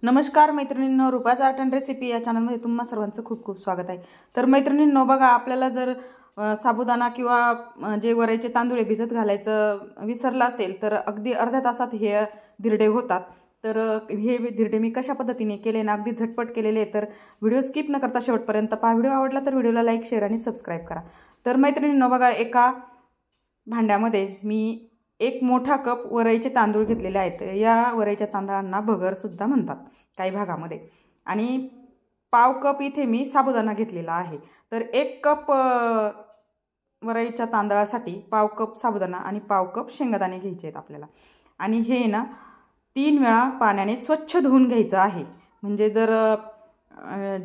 नमस्कार मैत्रिणींनो, रुपाज art and recipe या चॅनलमध्ये तुम्हा सर्वांचं खूप खूप स्वागत आहे। तर मैत्रिणींनो बघा, आपल्याला जर साबुदाणा किंवा जे वरईचे तांदूळ भिजत घालायचं विसरलं असेल तर अगदी अर्ध्या तासात हे धिरडे होतात। तर हे धिरडे मी कशा पद्धतीने केले ना, अगदी झटपट केलेले। तर व्हिडिओ स्किप न करता शेवटपर्यंत पहा। व्हिडिओ आवडला तर व्हिडिओला लाईक, शेअर आणि सबस्क्राइब करा। तर मैत्रिणींनो बघा, एका भांड्यामध्ये मी एक मोठा कप वरईचे तांदूळ घेतलेले आहेत। या वरईच्या तांदळांना भगर सुद्धा म्हणतात काही भागामध्ये। आणि पाव कप इथे मी साबुदाणा घेतलेला आहे। तर एक कप वरईच्या तांदळासाठी पाव कप साबुदाणा आणि पाव कप शेंगदाणे घ्यायचे आहेत आपल्याला। आणि हे ना 3 वेळा पाण्याने स्वच्छ धुवून घ्यायचं आहे। म्हणजे जर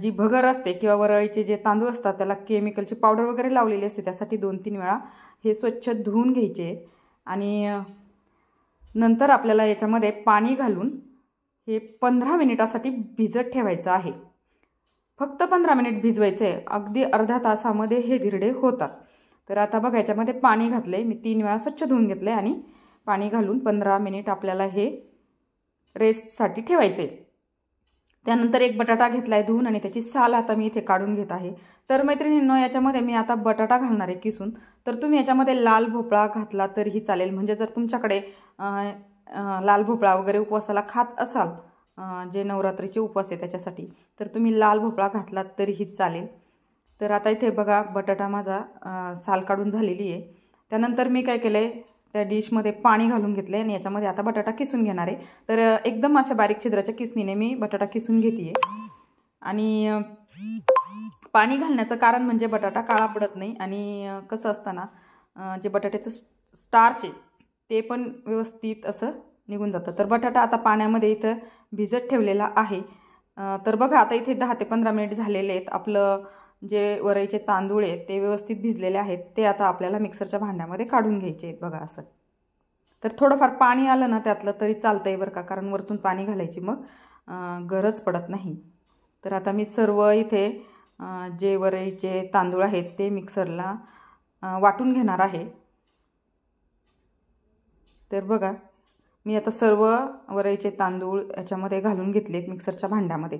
जी भगर असते किंवा वरईचे जे तांदूळ असतात त्याला केमिकलची पावडर वगैरे लावलेली असते, त्यासाठी 2-3 वेळा हे स्वच्छ धुवून घ्यायचे। आणि नंतर आपल्याला याच्यामध्ये पाणी घालून हे 15 मिनिटासाठी भिजत ठेवायचं आहे। फक्त 15 मिनिट भिजवायचे, अगदी अर्ध्या तासामध्ये हे धिरडे होतात। तर आता बघा, याच्यामध्ये पाणी घातले मी, 3 वेळा स्वच्छ धुवून घेतले आणि पाणी घालून 15 मिनिट आपल्याला हे रेस्टसाठी ठेवायचे। त्यानंतर एक बटाटा घेतलाय धुवून आणि त्याची साल आता मी इथे काढून घेत आहे। तर मैत्रिणींनो, याच्यामध्ये मी आता बटाटा घालणार आहे किसून। तर तुम्ही याच्यामध्ये लाल भोपळा घातला तरीही चालेल। म्हणजे जर तुमच्याकडे लाल भोपळा वगैरे उपवासाला खात असाल, जे नवरात्रीचे उपवास आहे त्याच्यासाठी, तर तुम्ही लाल भोपळा घातलात तरीही चालेल। तर आता इथे बघा, बटाटा माझा साल काढून झालेली आहे। त्यानंतर मी काय केले, त्या डिशमध्ये पाणी घालून घेतले आणि याच्यामध्ये आता बटाटा किसून घेणार आहे। तर एकदम अशा बारीक छिद्राच्या किसणीने मी बटाटा किसून घेते। आणि पाणी घालण्याचं कारण म्हणजे बटाटा काळा पडत नाही आणि कसं असतं ना, जे बटाट्याचं स्टार्च आहे ते पण व्यवस्थित असं निघून जातं। तर बटाटा आता पाण्यामध्ये इथं भिजत ठेवलेला आहे। तर बघा, आता इथे 10 ते 15 मिनिट झालेले आहेत। आपलं जे वरईचे तांदूळ आहेत ते व्यवस्थित भिजलेले आहेत। ते आता आपल्याला मिक्सरच्या भांड्यामध्ये काढून घ्यायचे आहेत बघा असं। तर थोडंफार पाणी आलं ना त्यातलं तरी चालतंय बरं का, कारण वरतून पाणी घालायची मग गरज पडत नाही। तर आता मी सर्व इथे जे वरईचे तांदूळ आहेत ते मिक्सरला वाटून घेणार आहे। तर बघा, मी आता सर्व वरईचे तांदूळ याच्यामध्ये घालून घेतलेत मिक्सरच्या भांड्यामध्ये।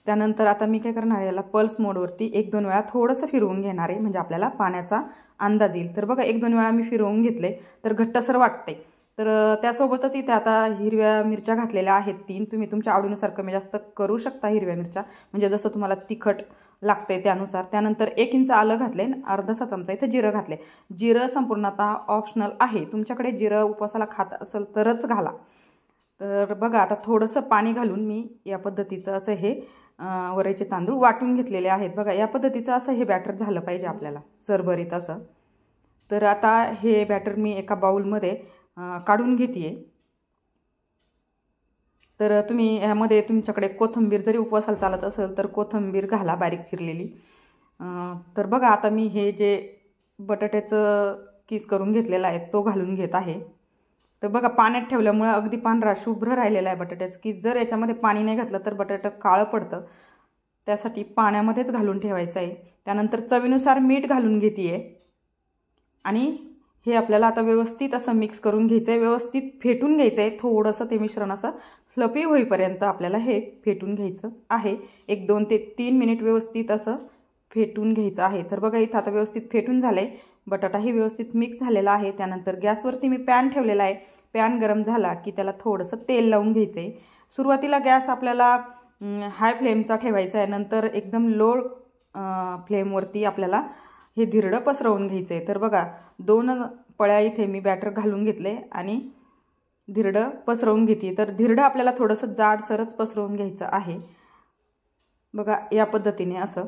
त्यानंतर आता मी काय करणार आहे, याला पल्स मोडवरती 1-2 वेळा थोडंसं फिरवून घेणार आहे, म्हणजे आपल्याला पाण्याचा अंदाज येईल। तर बघा, 1-2 वेळा मी फिरवून घेतले तर घट्टसर वाटते। तर त्यासोबतच इथे आता हिरव्या मिरच्या घातलेल्या आहेत 3। तुम्ही तुमच्या आवडीनुसार कमी जास्त करू शकता हिरव्या मिरच्या, म्हणजे जसं तुम्हाला तिखट लागते त्यानुसार। त्यानंतर 1 इंच आलं घातले, अर्धासा चमचा इथे जिरं घातले। जिरं संपूर्णतः ऑप्शनल आहे, तुमच्याकडे जिरं उपवासाला खात असेल तरच घाला। तर बघा, आता थोडंसं पाणी घालून मी या पद्धतीचं असं हे वरईचे तांदूळ वाटून घेतलेले आहेत। बघा, या पद्धतीचं असं हे बॅटर झालं पाहिजे आपल्याला, सरभरीत असं। तर आता हे बॅटर मी एका बाउलमध्ये काढून घेते। तर तुम्ही यामध्ये तुमच्याकडे कोथिंबीर जरी उपवासाला चालत असेल तर कोथिंबीर घाला बारीक चिरलेली। तर बघा, आता मी हे जे बटाट्याचं किस करून घेतलेला आहे तो घालून घेत आहे। तर बघा, पाण्यात ठेवल्यामुळे अगदी पांढरा शुभ्र राहिलेला आहे बटाट्याचं किस। जर याच्यामध्ये पाणी नाही घातलं तर बटाटा काळं पडतं, त्यासाठी पाण्यामध्येच घालून ठेवायचं आहे। त्यानंतर चवीनुसार मीठ घालून घेते आणि हे आपल्याला आता व्यवस्थित असं मिक्स करून घ्यायचं आहे, व्यवस्थित फेटून घ्यायचं आहे। थोडंसं ते मिश्रण असं फ्लफी होईपर्यंत आपल्याला हे फेटून घ्यायचं आहे। 1-2 ते 3 मिनिट व्यवस्थित असं फेटून घ्यायचं आहे। तर बघा, इथं आता व्यवस्थित फेटून झाले, बटाटाही व्यवस्थित मिक्स झालेला आहे। त्यानंतर गॅसवरती मी पॅन ठेवलेला आहे। पॅन गरम झाला की त्याला थोडंसं तेल लावून घ्यायचं आहे। सुरुवातीला गॅस आपल्याला हाय फ्लेमचा ठेवायचा आहे, नंतर एकदम लो फ्लेमवरती आपल्याला हे धिरडं पसरवून घ्यायचं आहे। तर बघा, 2 पळ्या इथे मी बॅटर घालून घेतले आणि धिरडं पसरवून घेते। तर धिरडं आपल्याला थोडंसं जाडसरच पसरवून घ्यायचं आहे बघा, या पद्धतीने असं।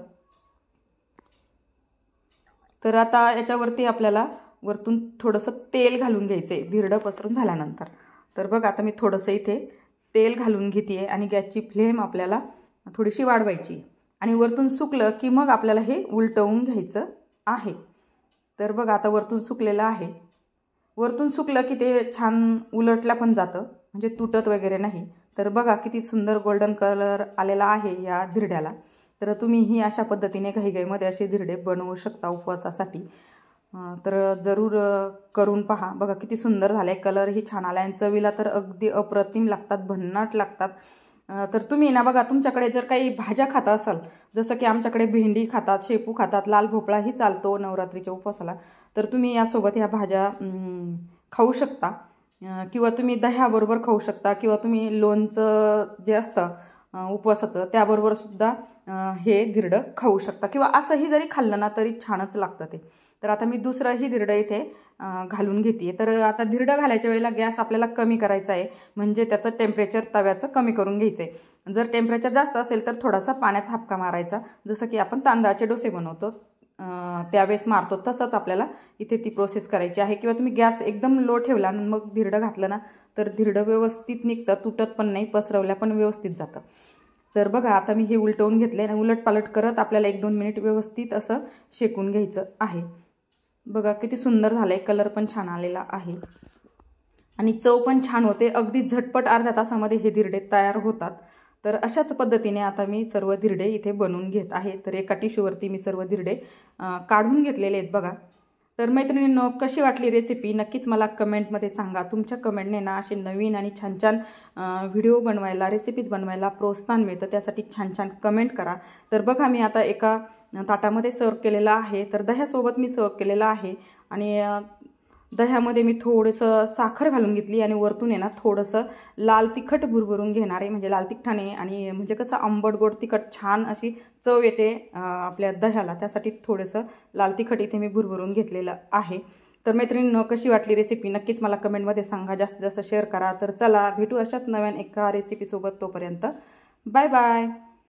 तर आता याच्यावरती आपल्याला वरतून थोडंसं तेल घालून घ्यायचं आहे धिरडं पसरून झाल्यानंतर। तर बघा, आता मी थोडंसं इथे तेल घालून घेते आणि गॅसची फ्लेम आपल्याला थोडीशी वाढवायची आणि वरतून सुकलं की मग आपल्याला हे उलटवून घ्यायचं आहे। तर बघा, आता वरतून सुकलेलं आहे। वरतून सुकलं की ते छान उलटला पण जातं, म्हणजे तुटत वगैरे नाही। तर बघा, किती सुंदर गोल्डन कलर आलेला आहे या धिरड्याला। तर तुम्हीही अशा पद्धतीने घाईघाईमध्ये असे धिरडे बनवू शकता उपवासासाठी। तर जरूर करून पहा। बघा, किती सुंदर झाले, कलरही छान आला आणि चवीला तर अगदी अप्रतिम लागतात, भन्नाट लागतात। तर तुम्ही ना बघा, तुमच्याकडे जर काही भाज्या खाता असाल, जसं की आमच्याकडे भेंडी खातात, शेपू खातात, लाल भोपळाही चालतो नवरात्रीच्या उपवासाला, तर तुम्ही यासोबत ह्या भाज्या खाऊ शकता किंवा तुम्ही दह्याबरोबर खाऊ शकता किंवा तुम्ही लोणचं जे असतं उपवासाचं त्याबरोबर सुद्धा हे धिरडं खाऊ शकता किंवा असंही जरी खाल्लं ना तरी छानच लागतं ते. तर आता मी दुसरंही धिरडं इथे घालून घेते. तर आता धिरडं घालायच्या वेळेला गॅस आपल्याला कमी करायचा आहे, म्हणजे त्याचं टेम्परेचर तव्याचं कमी करून घ्यायचं आहे. जर टेम्परेचर जास्त असेल तर थोडासा पाण्याचा हापका मारायचा, जसं की आपण तांदळाचे डोसे बनवतो त्यावेळेस मारतो तसंच आपल्याला इथे ती प्रोसेस करायची आहे. किंवा तुम्ही गॅस एकदम लो ठेवला आणि मग धिरडं घातलं ना तर धिरडं व्यवस्थित निघतं, तुटत पण नाही, पसरवल्या पण व्यवस्थित जातं. तर बघा आता मी हे उलटवून घेतले आणि उलटपालट करत आपल्याला 1-2 मिनिट व्यवस्थित असं शेकून घ्यायचं आहे. बघा किती सुंदर झालं आहे, कलर पण छान आलेला आहे आणि चव पण छान होते. अगदी झटपट अर्ध्या तासामध्ये हे धिरडे तयार होतात. तर अशाच पद्धतीने आता मी सर्व धिरडे इथे बनवून घेत आहे. तर एका टिश्यूवरती मी सर्व धिरडे काढून घेतलेले आहेत बघा. तर मैत्रिणींनो, कशी वाटली रेसिपी नक्कीच मला कमेंटमध्ये सांगा. तुमच्या कमेंटने ना असे नवीन आणि छान छान व्हिडिओ बनवायला, रेसिपीज बनवायला प्रोत्साहन मिळतं. त्यासाठी छान छान कमेंट करा. तर बघा मी आता एका ताटामध्ये सर्व केलेला आहे. तर दह्यासोबत मी सर्व केलेला आहे आणि दह्यामध्ये मी थोडंसं साखर घालून घेतली आणि वरतून आहे ना थोडंसं लाल तिखट भुरभरून घेणार आहे, म्हणजे लाल तिखटाने आणि म्हणजे कसं आंबट गोड तिखट छान अशी चव येते आपल्या दह्याला, त्यासाठी थोडंसं लाल तिखट इथे मी भुरभरून घेतलेलं आहे. तर मैत्रिणींनो, कशी वाटली रेसिपी नक्कीच मला कमेंटमध्ये सांगा, जास्तीत जास्त शेअर करा. तर चला भेटू अशाच नव्यान एका रेसिपीसोबत. तोपर्यंत बाय बाय.